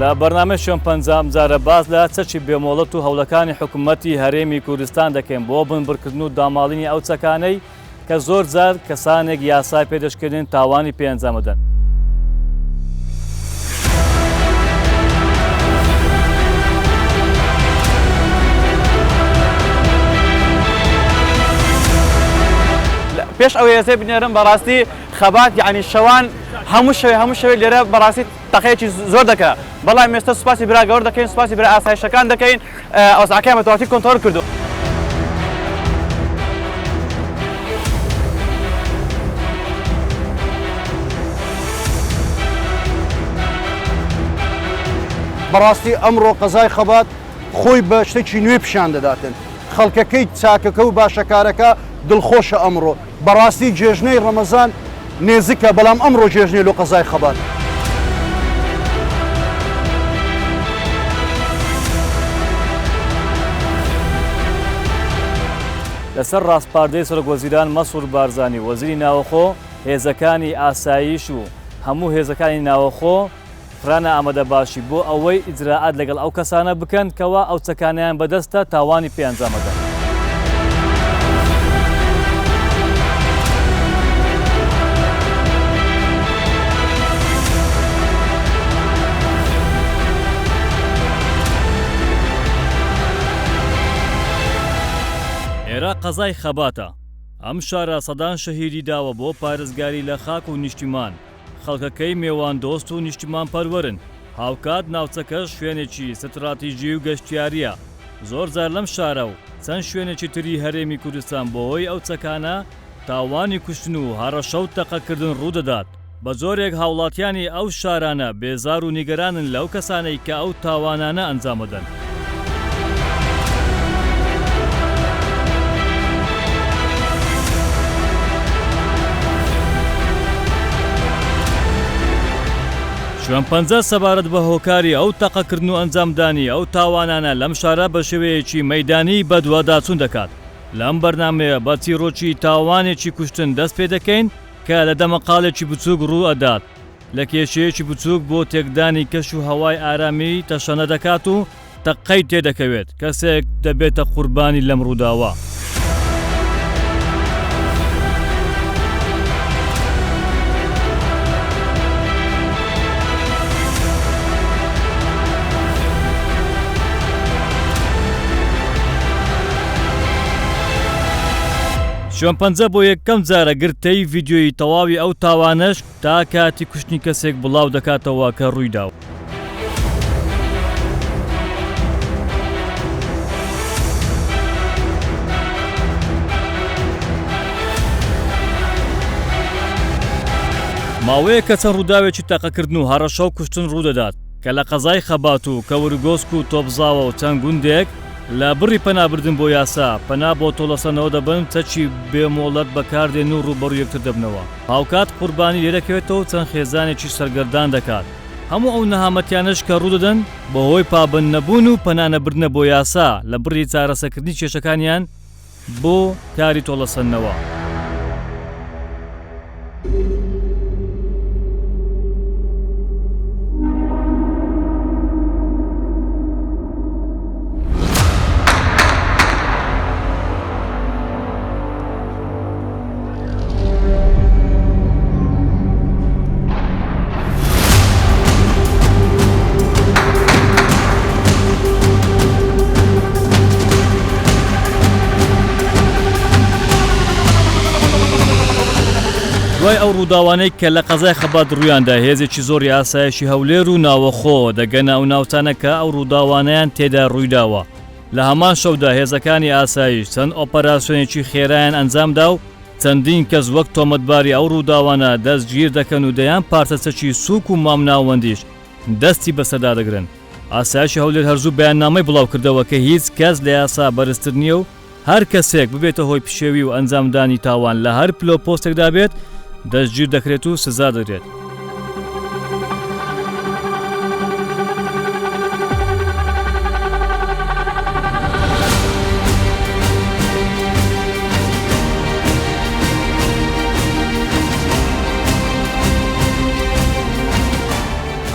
لە بەرنامەی شوێن پەنجام جارە باز لە چەکی بێمۆڵەت و هەوڵەکانی حکوومەتی هەرێمی کوردستان دەکەین بۆ بنبڕکردن و داماڵینی ئەو چەکانەی کە زۆر جار کەسانێک یاسای پێدەشکردن تاوانی پێ ئەنجامەدەن. پێش ئەو هێزەی بنێرم بەڕاستی خەبات یعنی شەوان هەموو شەوێ لێرە بەڕاستی تەقەیەکی زۆر دەکات. بەڵام ئێستا سوپاسی برا گەورە دەکەین، سوپاسی برا ئاسایشەکان دەکەین، ئەوزاکەیان بەتەواوی کۆنتڕۆڵ کردو. بەڕاستی ئەمڕۆ قەزای خەبات خۆی بە شتێکی نوێ پیشان دەداتن. خەڵکەکەی چاکەکە و باشەکارەکە دڵخۆشە ئەمڕۆ. بەڕاستی جێژنەی ڕەمەزان نێزیکە، بەڵام ئەمڕۆ جێژنەی لۆ قەزای خەبات. لەسەر ڕاستپاردەی سەرۆکوەزیران مەسعود بارزانی وەزیری ناوەخۆ هێزەکانی ئاسایش و هەموو هێزەکانی ناوەخۆ فرانە ئامادەباشی بۆ ئەوەی ئیجراعات لەگەڵ ئەو کەسانە بکەن کەوا ئەو چەکانیان بەدەستە تاوانی پێ ئەنجامەدەن. ئێرە قەزای خەباتە. ئەم شارە سەدان شەهیدی داوە بۆ پارێزگاری لە خاک و نیشتیمان. خەڵکەکەی میێوان دۆست و نیشتیمان پەروەرن. هاوکات ناوچەکەش شوێنێکی ستراتیژی و گەشتیاریە. زۆر جار لەم شارە و چەند شوێنێکی تری هەرێمی کوردستان بۆهۆی ئەو چەکانە تاوانی کوشتن و هەڕەشە و تەقەکردن ڕوودەدات. بە جۆرێک هاوڵاتیانی ئەو شارانە بێزار و نیگەرانن لەو کەسانەی کە ئەو تاوانانە ئەنجامەدەن. شوێن پەنجە سەبارەت بە هۆکاری ئەو تەقەکردن و ئەنجامدانی ئەو تاوانانە لەم شارە بە شێوەیەکی مەیدانی بەدواداچوون دەکات. لەم بەرنامەیە بە چیرۆکی تاوانێکی کوشتن دەست پێ دەکەین کە لە دەمەقالێکی بچووک ڕوو ئەدات. لە کێشەیەکی بچووک بۆ تێکدانی کەش و هەوای ئارامی تەشەنە دەکات و تەقەی تێدەکەوێت. کەسێک دەبێتە قوربانی لەم ڕووداوە. شوێن پەنجە بۆ یەکەم جارە گرتەی ڤیدیۆی تەواوی ئەو تاوانەش تا کاتی کوشتنی کەسێک بڵاو دەکاتەوە کە ڕوویداوە. ماوەیە کە چەند ڕووداوێکی تاقەکردن و هەڕەشە و کوشتن ڕوودەدات کە لە قەزای خەبات و کەورگۆسک و تۆپزاوە و چەند گوندێک لە بڕی پەنابردن بۆ یاسا پەنا بۆ تۆڵەسەنەوە دەبن چەکی بێمۆڵەت بەکاردێن و ڕووبەڕوو یەکتر دەبنەوە. هاوکات قوربانی لێدەکەوێتەوە چەند خێزانێکی سەرگەردان دەکات. هەموو ئەو نەهامەتیانش کە ڕوودەدەن بەهۆی پابند نەبوون و پەنانەبردنە بۆ یاسا لە بڕی چارەسەرکردنی کێشەکانیان بۆ کاری تۆڵەسەنەوە. دوای ئەو ڕووداوانەی کە لە قەزای خەبات ڕوویاندا هێزێکی زۆری ئاسایشی هەولێر و ناوەخۆ دەگەنە ئەو ناوچانەکە ئەو ڕووداوانەیان تێدا ڕوویداوە. لە هەمان شەودا هێزەکانی ئاسایش چەند ئۆپەراسیۆنێکی خێرایان ئەنجامدا و چەندین کەس وەک تۆمەتباری ئەو ڕووداوانە دەستگیر دەکەن و دەیان پارچەچەکی سووک و مامناوەندیش دەستی بەسەدا دەگرن. ئاسایشی هەولێر هەرزوو بەیاننامەی بڵاو کردەوە کە هیچ کەس لە یاسا بەرزتر نییە و هەر کەسێک ببێتە هۆی پشێوی و ئەنجامدانی تاوان لە هەر پلۆ پۆستێکدا بێت دەستگیر دەکرێت و سزا دەدرێت.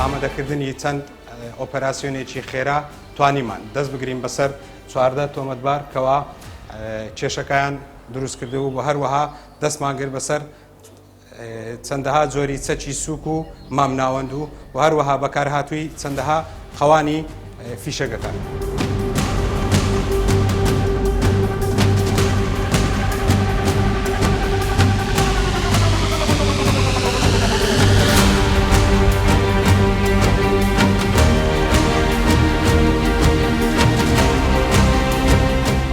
ئامادەکردنی چەند ئۆپەراسیۆنێکی خێرا توانیمان دەست بگرین بەسەر 14 تۆمەتبار کەوا کێشەکەیان دروست کردو و هەروەها دەستمان کرد بەسەر چەندەها جۆری چەکی سووک و مامناوەند و هەروەها بەکارهاتووی چەندەها خەوانی فیشەکەکان.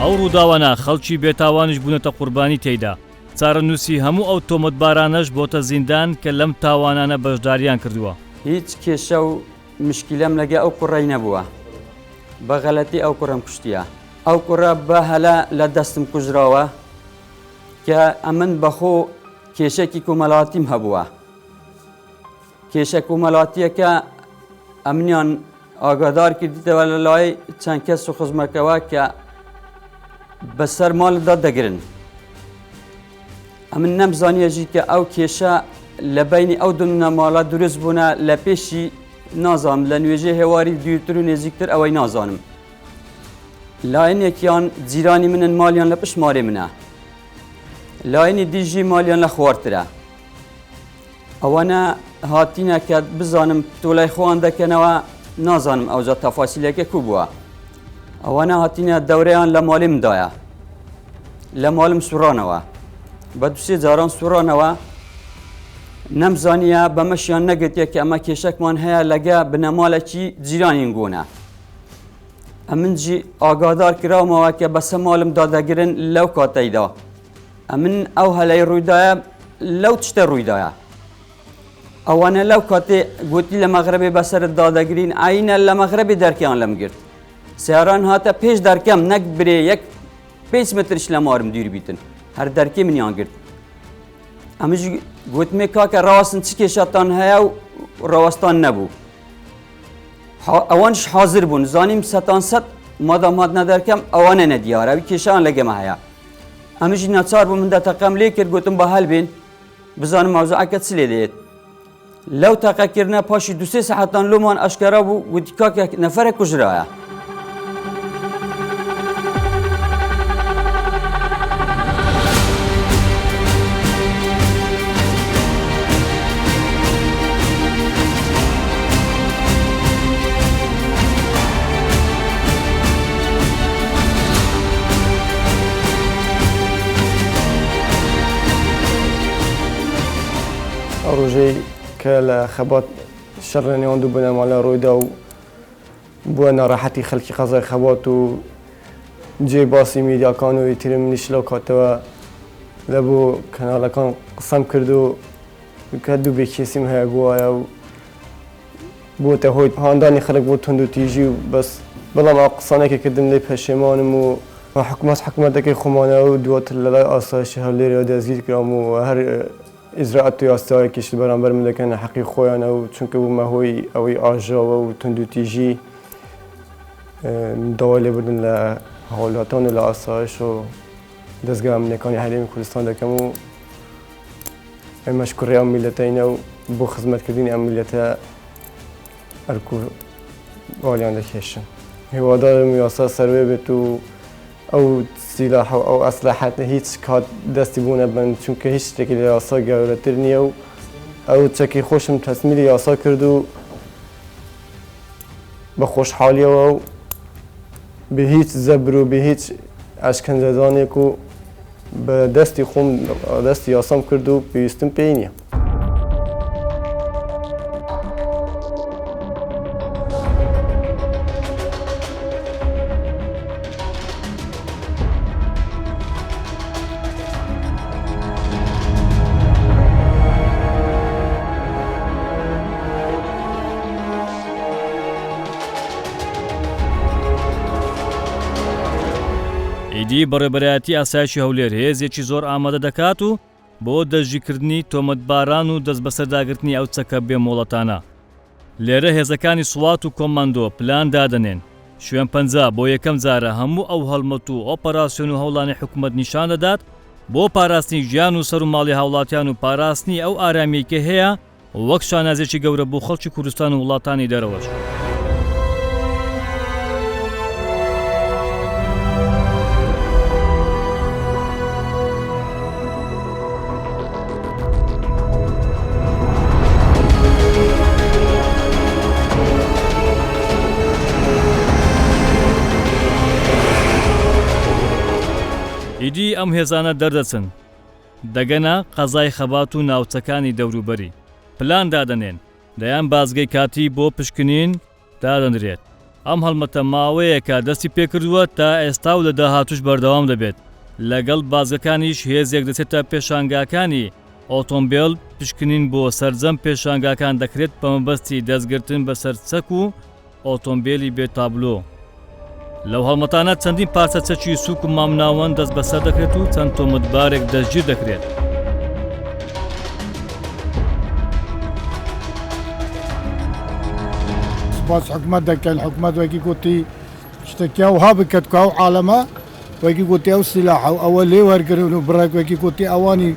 ئەو ڕووداوانە خەڵکی بێتاوانش بوونەتە قوربانی تێیدا. چارەنووسی هەموو ئەو تۆمەتبارانەش بۆتە زیندان کە لەم تاوانانە بەشداریان کردووە. هیچ کێشە و مشکلەم لەگە ئەو کوڕی نەبووە. بە غەلەتی ئەو کوڕم کوشتیە. ئەو کوڕە بە هەلا لە دەستم کوژراوە کە ئەمن بەخۆ کێشێکی کۆمەڵاتیم هەبووە. کێشە کۆمەڵاتیەکە ئەمنیان ئاگادار کردیتەوە لە لای چەند کەس و خزمەکەوە کە بەسەر ماڵدا دەگرن. ئەمن نەمزانیەژی کە ئەو کێشە لە بینی ئەو دونە ماڵە دروست بوونە لە پێشی نازانم لە نوێژێ هێواری دوورتر و نێزیکتر ئەوەی نازانم. لاینێکیان جیرانی منن مالیان لە پشمارێ منە. لاینی دیژی مالیان لە خوارترە. ئەوانە هاتینە کە بزانم تۆلای خۆیان دەکەنەوە نازانم ئەوجا تەفاسیلەکە کو بووە. ئەوانە هاتینە دەورەیان لە ماڵیمدایە. لە ماڵم سوڕانەوە. بە دوسێ جاران سوڕانەوە نەمزانیە بەمەشیان نەگرتیە کە ئەمە کێشەکمان هەیە لەگە بنەماڵێکی جیرانین گۆنە. ئەمنجی ئاگادار کراومەوە کە بەسە ماڵم دادەگرن لەو کاتەیدا. ئەمن ئەو هەلەی ڕوویدایە لەو تشتە ڕوویدایە. ئەوانە لەو کاتێ گوتی لە مەغربێ بەسەرت دادەگرین ئاینە لە مەغربی دەرکیان لەم گرت. سیاران هاتە پێش دەرکەم نەک برێ 5 مترش لە مارم دوور بیتن. هەر دەرکێ منیان گرت. ئەمەش گوتمێ کاکە ڕاستن چ کێشەتان هەیە و ڕاوەستان نەبوو. ئەوانش حاضر بوون زانیم سەتان سەد مادام هاتنە دەرکەم ئەوانە نەدیارە ئەوی کێشەیان لەگەمە هەیە. ئەمەش ناچار بوو من دەتەقەم لێ کرد گوتم بە هەڵبێن بزانم مەوزوعەکە چ لێ دێت. لەو تەقەکردنە پاشی 2-3 سەعەتان لۆمان ئەشکەرا بوو گوتی کاکە نەفەرێک کوژرایە. ڕۆژەی کە لە خەبات شەڕە نێوان دوو بنەماڵە ڕۆیدا و بووە ناڕەحەتی خەڵکی قەزای خەبات و جێ باسی میدیاکان و ترم منیش لەو کاتەوە لە بۆ کەناڵەکان قسەم کرد و کە دوو بێکێسیم هەیە بووایە و بۆتە هۆی هاندانی خەڵک بۆ تند و تیژی و بەس بەڵام ئەو قسانێکی کردم لێ پەشێمانم و حکوومەتەکەی خۆمانە و دواتر لە لای ئاسایشی هەولێرەوە دەستگیر کرام و هەر ئیزراعەت و یاساوێکیش بەرامبەر من دەکەن حەقی خۆیانە و چونکە بوومە هۆی ئەوەی ئاژاوە و تند و تیژی داوای لێبوردن لە هەوڵاتان و لە ئاسایش و دەستگا ئەمنیەکانی هەرێمی کوردستان دەکەم و ئێمەش کوڕی ئەم میلەتەینە و بۆ خزمەتکردنی ئەم میلەتە ئەرک و باڵیان دەکێشن. هیوادارم یاسا سەروێ بێت و ئەو سیلاح و ئەو ئەسلحەتە هیچ کات دەستی بوو نەبن چونکە هیچ شتێکی لە یاسا گەورەتر نییە و ئەو چەکی خۆشم تەسمیلی یاسا کرد و بە خۆشحالیەوە و بە هیچ زەبر و بە هیچ ئەشکەنجەدانێک و بە دەستی خۆم دەستی یاسام کرد و پێویستم پێی نییە. ئیدی بەڕێبەرایەتی ئاسایشی هەولێر هێزێکی زۆر ئامادە دەکات و بۆ دەستگیرکردنی تۆمەتباران و دەست بەسەرداگرتنی ئەو چەکە بێمۆڵەتانە. لێرە هێزەکانی سوات و کۆماندۆ پلان دادەنێن. شوێن پەنجا بۆ یەکەم جارە هەموو ئەو هەڵمەت و ئۆپەراسیۆن و هەوڵانی حکوومەت نیشان دەدات بۆ پاراستنی ژیان و سەر و ماڵی هاوڵاتیان و پاراستنی ئەو ئارامیەکە هەیە وەک شانازێکی گەورە بۆ خەڵکی کوردستان و وڵاتانی دەرەوەش. ئیدی ئەم هێزانە دەردەچن دەگەنە قەزای خەبات و ناوچەکانی دەوروبەری پلان دادەنێن دەیان بازگەی کاتی بۆ پشکنین دادەنرێت ئەم هەڵمەتە ماوەیەکە دەستی پێکردووە تا ئێستا و لە داهاتوش بەردەوام دەبێت لەگەڵ بازگەکانیش هێزێک دەچێتە پێشانگاکانی ئۆتۆمبیل پشکنین بۆ سەرجەم پێشانگاکان دەکرێت بە مەبەستی دەستگرتن بەسەر چەک و ئۆتۆمبیلی بێتابلۆ لەو هەڵمەتانە چەندین پارچە چەکی سووک و مامناوەند دەست بەسەر دەکرێت و چەند تۆمەتبارێک دەستگیر دەکرێت باز حکومت دەکەن حکومت وەکی گوتی شتێکی ئەوها بکات کە ئەو عالەمە وەکی گوتی ئەو سیلاح ئەوە لێ وەرگرن و بڕێک وەکی گوتی ئەوانی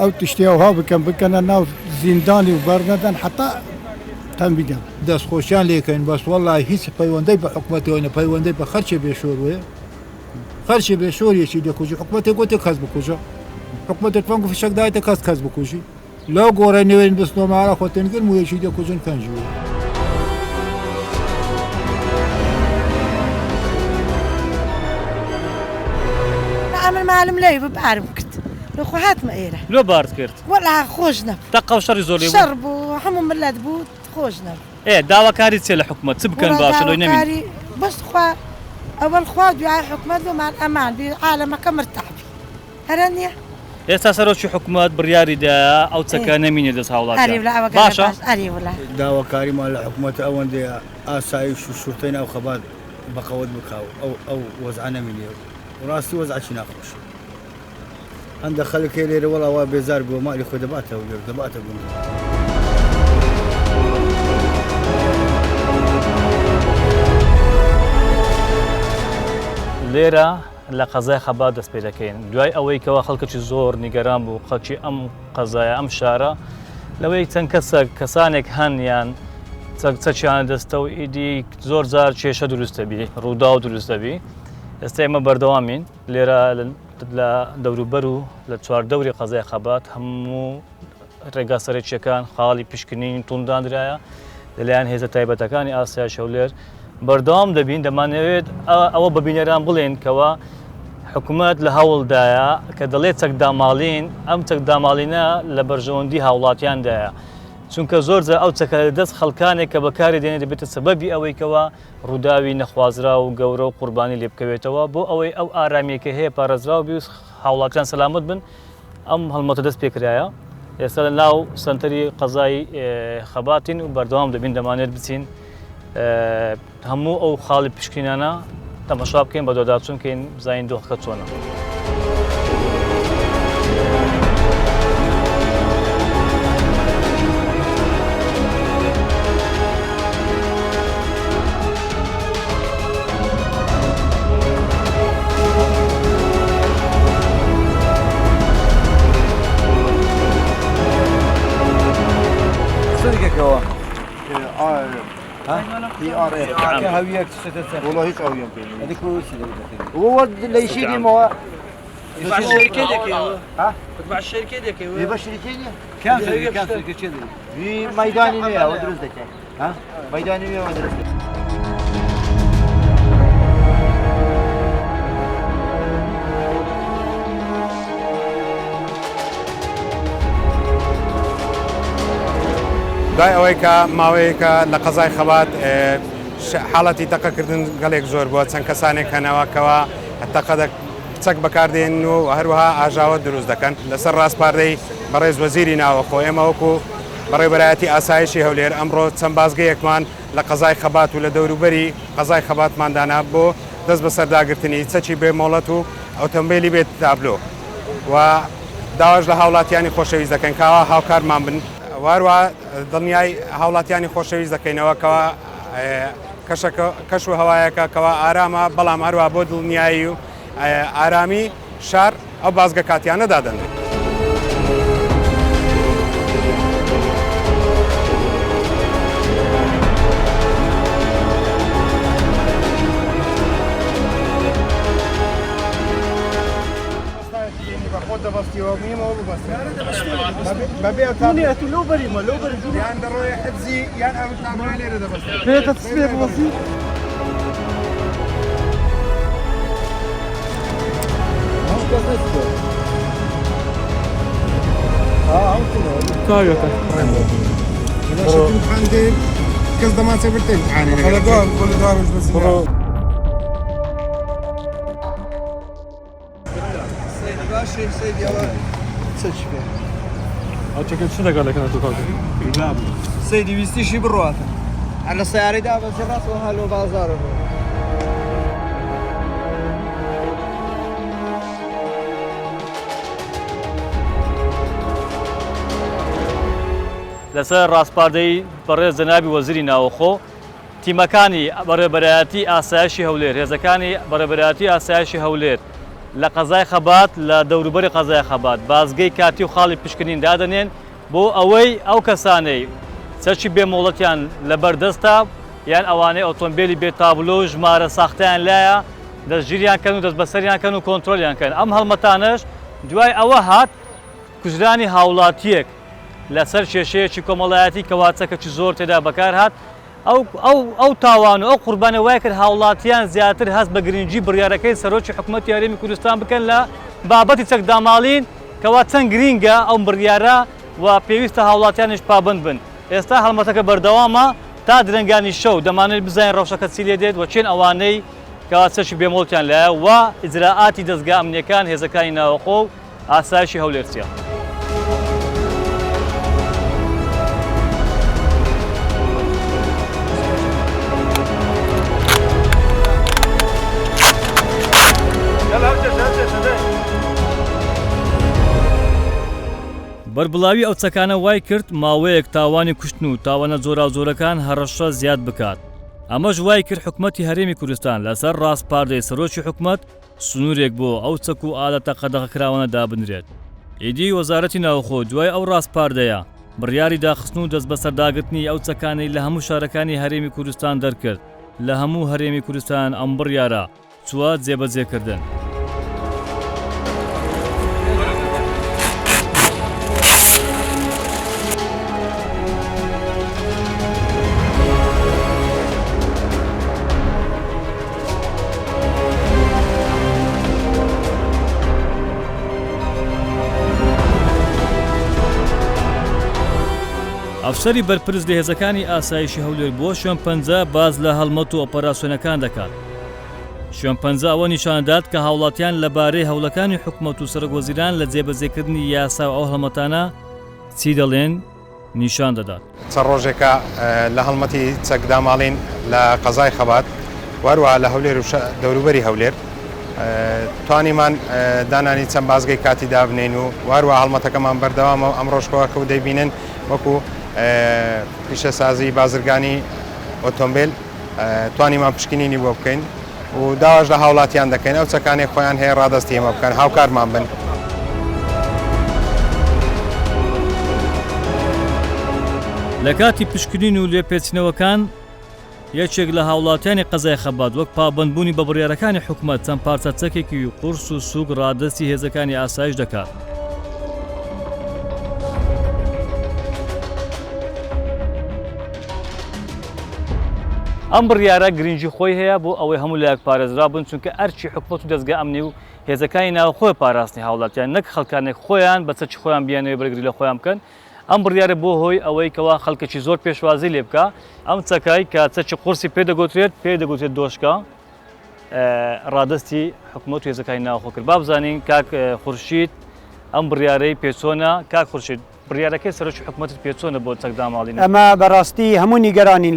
ئەو تشتی ئەوها بکەنە ناو زیندانی و بەرنەدەن حتا تەنبیدەن دەستخۆشیان لێکەین بەس وەڵای هیچ پەیوەندەی بە حکومەتەوەینە پەیوەندەی بە خەرچێ بێشۆر وێ خەرچێ بێشۆریەکی دەکوژی حکومەتێک گوتی کەس بکوژە حکومەتێک فەنگ و فشەک دایتە کەس بکوژی لەو گۆڕی نوێن بستنۆمارە خۆتێنگرن و یەکی دەکوژن پەنجوە ئەمن مالم لەوی ببارم کرد لەخۆ هاتمە ئێرە لۆ بارد کرد وەڵا خۆش نەبوو تەقە و شەڕی زۆر لێ بوو. شەڕ بوو هەموو ملەت بوو خۆش نەبوو داواکاری چێ لە حکومەت چ بکەن باشە لۆی نەمین بەس خوا ئەوەڵ خوا دوای حکومەت بمان ئەمان بی عالەمەکە مرتاحبی هەرە نییە ئێستا سەرۆکی حکومەت بڕیاریدا ئەو چەکە نەمینێ دەست هاوڵات باشە ئەری وڵا داواکاریمان لە حکومەت ئەوەندێ ئاسایش و شورتەی ناو خەبات بەقەوت بکاو ئەو وەزع نەمینێ ڕاستی وەزعی ناخۆش هەندە خەڵکێ لێرە وەڵاوە بێزار بووە مالی خۆی دەباتەوە لێر دەباتە بوون لێرە لە قەزای خەبات دەست پێ دەکەین دوای ئەوەی کەەوە خەڵکەی زۆر نیگەران بوو خەڵکی ئەم قەزایە ئەم شارە لەوەی چەند کەسانێک هەنیان چەکیان دەستە و ئیدی زۆر جار کێشە دروستەبی ڕوودا و دروستەبی ئێستا ئێمە بەردەوامین لێرە لە دەوروبەر و لە چواردەوری قەزای خەبات هەموو ڕێگا سەرەکیەکان خاڵی پشکنین توندانرایە لەلایەن هێزە تایبەتەکانی ئاسیا شەولێر بەردەوام دەبین دەمانەوێت ئەوە بەبینەران بڵێن کەەوە حکوومەت لە هەوڵدایە کە دەڵێت چەکداماڵین ئەم چەکداماڵینە لە بەرژەوەندی هاوڵاتیاندایە چونکە زۆرجە ئەو چەکە دەست خەڵکانێک کە بەکاری دێنێت دەبێتە سەبەبی ئەوەیکەوە ڕووداوی نەخوازرا و گەورە و قوربانی لێ بکەوێتەوە بۆ ئەوەی ئەو ئارامیەکە هەیە پارێزراوبی و هاوڵاتیان سەلامت بن ئەم هەڵمەتە دەست پێکرایە ئێستا لە ناو سنتەری قەزای خەباتین و بەردەوام دەبین دەمانێت بچین هەموو ئەو خاڵی پشکینانە تەماشا بکەین بە دۆداچوون کەین بزانین دۆخەکە چۆنە. هەویەک والله هیچ ئەویان پێ هو ليشيل ما تبع الشركه تبع الشركه يبقى شركتين كم شركه كذا في ميداني 100 ودرس دك ها ميداني 100 ودرس دوای ئەوەی کە ماوەیەکە لە قەزای خەبات حاڵەتی تەقەکردن گەلێک زۆر بووە چەند کەسانێک هەنەوەکەوە تەقە چەک بەکاردێن و هەروەها ئاژاوە دروست دەکەن لەسەر ڕاستپاردەی بەڕێز وەزیری ناوەخۆ ئێمە وەکو بەڕێبەرایەتی ئاسایشی هەولێر ئەمڕۆ چەند بازگەیەکمان لە قەزای خەبات و لە دەوروبەری قەزای خەباتماندانا بۆ دەست بە سەرداگرتنی چەکی بێ مۆڵەت و ئۆتۆمبیلی بێت تابلۆ و داواش لە هاوڵاتیانی خۆشەویست دەکەن کاوا هاوکارمان بن واروە دڵنیای هاوڵاتیانی خۆشەویست دەکەینەوە کەوا کەش و هەوایەکە کەوا ئارامە بەڵام هەروە بۆ دڵنیایی و ئارامی شار ئەو بازگە کاتیانە دادەن. یان دەڕۆی حەبزی یان ئەو تامڕۆی لێرە دەبەستێت بێتە تسبێ بوەسی کەس كايوتا عندك كذا ما سافرتين يعني على دوام كل دوام مش بس سيد باشا سيد يا ولد سجل أتذكر شو ده قال لك أنا تقول سيدي بيستشي بالرواتب على السيارة ده بس الراس وهالو بازاره لەسەر ڕاستپاردەی بەڕێز جەنابی وەزیری ناوەخۆ تیمەکانی بەڕێبەرایەتی ئاسایشی هەولێر هێزەکانی بەڕێبەرایەتی ئاسایشی هەولێر لە قەزای خەبات لە دەوروبەری قەزای خەبات بازگەی کاتی و خاڵی پشکنین دادەنێن بۆ ئەوەی ئەو کەسانەی سەرچی بێمۆڵەتیان لەبەردەستە یان ئەوانەی ئۆتۆمبیلی بێتابلۆ و ژمارە ساختیان لایە دەستگیریان کەن و دەست بەسەریان کەن و کۆنتترۆلیان کەن ئەم هەڵمەتانش دوای ئەوە هات کوژرانی هاوڵاتیەک لەسەر کێشەیەکی کۆمەڵایەتی کەواتچەکەی زۆر تێدا بەکار هات ئەو تاوان و ئەو قوربانە وای کرد هاوڵاتیان زیاتر هەست بە گرنگجی بڕیارەکەی سەرۆکی حکوومەتی هەرێمی کوردستان بکەن لە بابەتی چەکداماڵین کەوا چەند گرینگە ئەو بڕیارە و پێویستە هاوڵاتیانش پابند بن ئێستا هەڵمەتەکە بەردەوامە تا درەنگانی شەو دەمانێت بزانین ڕەوشەکە چی لێ دێت و چێن ئەوانەی کەواتچەکی بێمۆڵتیان لایە و ئیجراعاتی دەستگا ئەمنیەکان هێزەکانی ناوەخۆ و ئاسایشی هەولێرچیە. بەربڵاوی ئەو چەکانە وای کرد ماوەیەک تاوانی کوشتن و تاوانە جۆراوجۆرەکان هەڕەشە زیاد بکات ئەمەش وای کرد حکوومەتی هەرێمی کوردستان لەسەر ڕاستپاردەی سەرۆکی حکوومەت سنوورێک بۆ ئەو چەک و ئالەتە قەدەغەکراوانە دابنرێت ئیدی وەزارەتی ناوخۆ دوای ئەو ڕاستپاردەیە بڕیاری داخستن و دەست بەسەرداگرتنی ئەو چەکانەی لە هەموو شارەکانی هەرێمی کوردستان دەرکرد لە هەموو هەرێمی کوردستان ئەم بڕیارە چووە جێبەجێکردن. ئەفسەری بەرپرس لە هێزەکانی ئاسایشی هەولێر بۆ شوێن پەنجە باز لە هەڵمەت و ئۆپەراسیۆنەکان دەکات. شوێن پەنجە ئەوە نیشاندات کە هاوڵاتیان لەبارەی هەوڵەکانی حکوومەت و سەرۆکوەزیران لە جێبەجێکردنی یاسا و ئەو هەڵمەتانە چی دەڵێن نیشان دەدات. چەند ڕۆژێکە لە هەڵمەتی چەکداماڵین لە قەزای خەبات وەروە لە هەولێر و دەوروبەری هەولێر توانیمان دانانی چەند بازگەی کاتی دابنین و وەروە هەڵمەتەکەمان بەردەوامە ئەم ڕۆژکەوەکە و دەیبینن وەکو پیشەسازی بازرگانی ئۆتۆمبیل توانیمان پشکنینی بۆ بکەین و داواش لە هاوڵاتیان دەکەین ئەو چەکانی خۆیان هەیە ڕادستی ئێمە بکەن هاوکارمان بن. لە کاتی پشکنین و لێپێچینەوەکان یەکێک لە هاوڵاتیانی قەزای خەبات وەک پابندبوونی بە بڕیارەکانی حکوومەت چەند پارچە چەکێکی قورس و سووک ڕادستی هێزەکانی ئاسایش دەکات. ئەم بڕیارە گرنگی خۆی هەیە بۆ ئەوەی هەموو لایەک پارێزرا بن چونکە ئەرچی حکوومەت و دەستگا ئەمنی و هێزەکانی ناوخۆی پاراستنی هاوڵاتیان نەک خەڵکانێک خۆیان بە چەکی خۆیان بیانەوەی بەرگری لە خۆیان بکەن. ئەم بڕیارە بۆ هۆی ئەوەی کەوا خەڵکێکی زۆر پێشوازی لێ بکە ئەم چەکای کە چەکی قورسی پێدەگوترێت پێدەگوترێت دۆشکە ڕادستی حکوومەت و هێزەکانی ناوخۆ کرد. با بزانین کاک خورشید ئەم بڕیارەی پێچۆنە کاک خورشید بڕیارەکەی سەرۆکی حکوومەتت پێچۆنە بۆ چەکداماڵین. ئەمە بەڕاستی هەموو نیگەرانین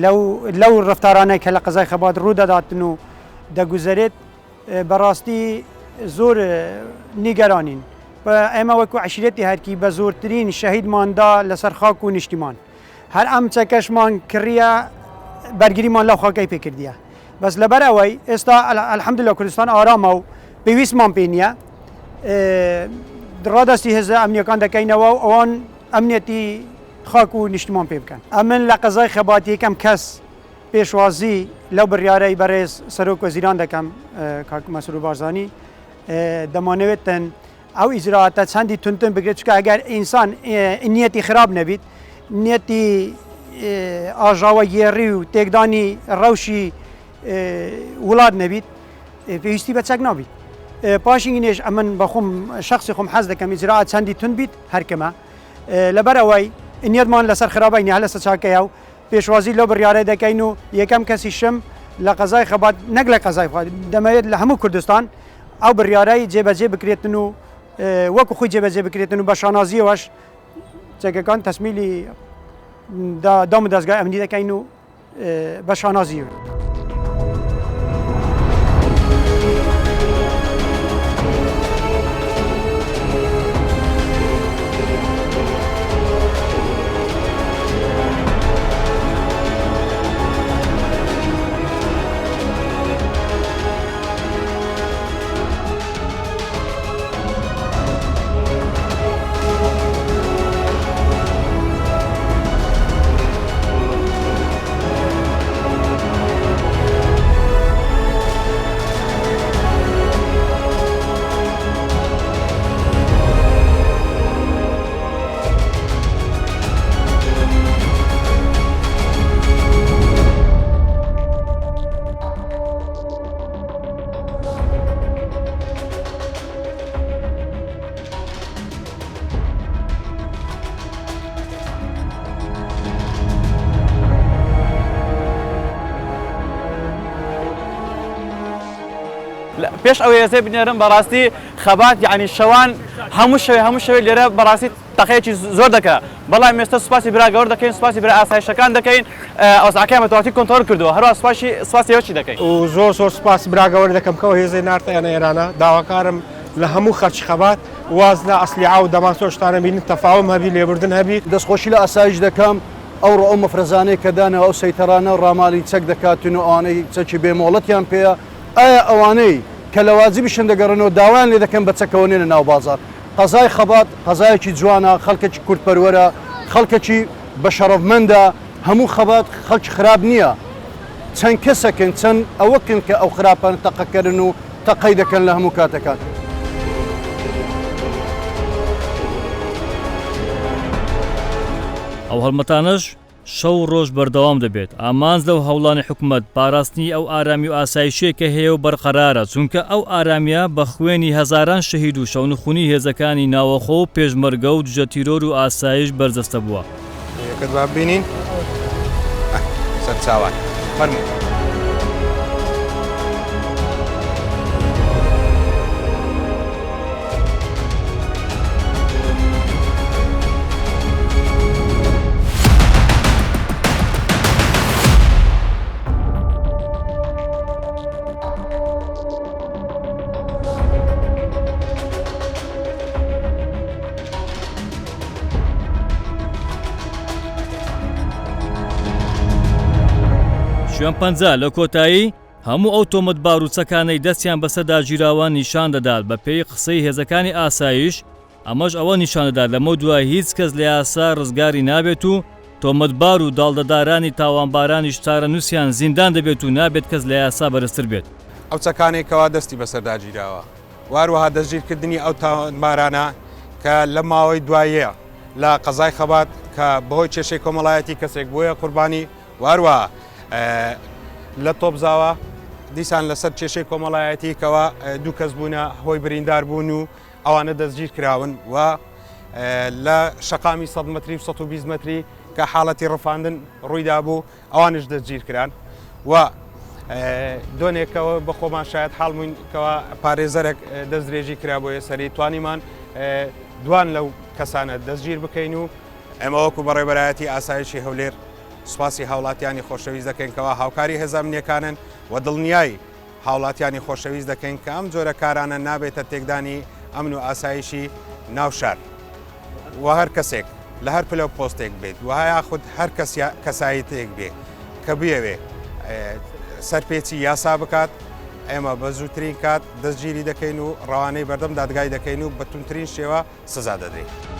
لەو ڕفتارانەی کە لە قەزای خەبات ڕوودەداتن و دەگوزارێت بەڕاستی زۆر نیگەرانین. ئێمە وەکو عشیرەتی هەرکی بە زۆرترین شەهیدماندا لەسەر خاک و نیشتیمان هەر ئەم چەکەشمان کڕیە بەرگریمان لەو خاکەی پێکردیە بەس لەبەر ئەوەی ئێستا ئەلحەمدوللا کوردستان ئارامە و پێویستمان پێ نییە ڕادستی هێزە ئەمنیەکان دەکەینەوە و ئەوان ئەمنیەتی خاک و نیشتمان پێ بکەن. ئەمن لە قەزای خەبات یەکەم کەس پێشوازی لەو بڕیارەی بەڕێز سەرۆکوەزیران دەکەم کاک مەسرور بارزانی دەمانەوێتن ئەو ئیجراعاتە چەندی تونتون بگرێت چکە ئەگەر ئینسان نیەتی خراپ نەبیت نیەتی ئاژاوە گێڕی و تێکدانی ڕەوشی وڵات نەبیت پێویستی بە چەک نابیت. پاشینگینێش ئەمن بەخۆم شخصی خۆم حەز دەکەم ئیجراعات چەندی تون بیت هەرکەمە لەبەر ئەوەی ئینیەتمان لەسەر خراپینی هە لەسەر چاکەیە و پێشوازی لەو بڕیارە دەکەین و یەکەم کەسی شم لە قەزای خەبات نەک لە قەزای دەمەوێت لە هەموو کوردستان ئەو بڕیارەی جێبەجێ بکرێتن و وەکو خۆی جێبەجێ بکرێتن و بە شانازیەوەش جێگەکان تەسمیلی دام دەستگای ئەمنی دەکەین و بە شانازی. پێش ئەو هێزەی بنێرم بەڕاستی خەبات یعنی شەوان هەموو شەوێ لێرە بەڕاستی تەقەیەکی زۆر دەکات بەڵام ئێستا سوپاسی برا گەورە دەکەین سوپاسی برا ئاسایشەکان دەکەین ئەوزعەکەیان بەتەواتی کۆنتڕۆل کردووە هەروە سوپاسی ئێوە چی دەکەین و زۆر سوپاس برا گەورە دەکەم کەەوە هێزەی نارتەیانە ئێرانە داواکارم لە هەموو خەرچ خەبات واز لە ئەسلیعا و دەماسۆ شتانە بینن تەفاوم هەبی لێبوردن هەبی دەستخۆشی لە ئاسایش دەکەم ئەو ڕۆ ئەو مەفرەزانەی کە دانەوە ئەو سەیتەرانە ڕامالی چەک دەکاتن و ئەوانەی چەکی بێمۆڵەتیان پێەیە ئایا ئەوانەی کە لە واجبیشن دەگەڕنەوە داوایان لێ دەکەن بە چەکەوەنێنە ناو بازار قەزای خەبات قەزایەکی جوانە خەڵکێکی کورتپەروەرە خەڵکێکی بە شەڕەفمەندە هەموو خەبات خەڵکی خراپ نییە چەند کەسەکەن چەند ئەوەکن کە ئەو خراپان تەقەکردن و تەقەی دەکەن لە هەموو کاتەکان. ئەو هەڵمەتانش شەو ڕۆژ بەردەوام دەبێت ئامانز لەو هەوڵانی حکوومەت پاراستنی ئەو ئارامی و ئاسایشەیە کە هەیە و بەرقەرارە چونکە ئەو ئارامیە بە خوێنی هەزاران شەهید و شەونخونی هێزەکانی ناوەخۆ و پێشمەرگە و دژە تیرۆر و ئاسایش بەرزەستە بووە. یەکەت بینین سەر چاوان فەرموو. شوێن پەنجا لە کۆتایی هەموو ئەو تۆمەت باروچەکانەی دەستیان بەسەردا گیراوە نیشان دەدات بە پێی قسەی هێزەکانی ئاسایش ئەمەش ئەوە نیشان دەدات لەمە دوای هیچ کەس لە یاسا ڕزگاری نابێت و تۆمەتبار و داڵدەدارانی تاوانبارانی شتارە نووسیان زیندان دەبێت و نابێت کەس لە یاسا بەرزتر بێت. ئەو چەکانێکەوە دەستی بەسەردا گیراوە واروەها دەستگیرکردنی ئەو تاوانبارانە کە لە ماوەی دواییە لە قەزای خەبات کە بەهۆی کێشەی کۆمەڵایەتی کەسێک بۆیە قوربانی واروەها لە تۆبزاوە دیسان لەسەر کێشەی کۆمەڵایەتی کەەوە دوو کەس بوونە هۆی بریندار بوون و ئەوانە دەستگیر کراون و لە شەقامی 100 متری و 120 متری کە حاڵەتی ڕفاندن ڕوویدا بوو ئەوانش دەستگیر کران و دۆنێکەوە بە خۆمان شاید حاڵموین کەەوە پارێزەرێک دەستدرێژی کرا بۆ یەسەری توانیمان دوان لەو کەسانە دەستگیر بکەین و ئێمە وەکو بەڕێبەرایەتی ئاسایشی هەولێر سوپاسی هاوڵاتیانی خۆشەویست دەکەین کەەوە هاوکاری هێزانامنیەکانن و دڵنیای هاوڵاتیانی خۆشەویست دەکەین کە ئەم جۆرە کارانە نابێتە تێکدانی ئەمن و ئاسایشی ناو شار و هەر کەسێک لە هەر پلە پۆستێک بێت و یاخود هەر کەسایەتێک بێ کە بێوێ سەرپێچی یاسا بکات ئێمە بە زووترین کات دەستگیری دەکەین و ڕەوانەی بەردەم دادگای دەکەین و بە تونترین شێوە سزا دەدەین.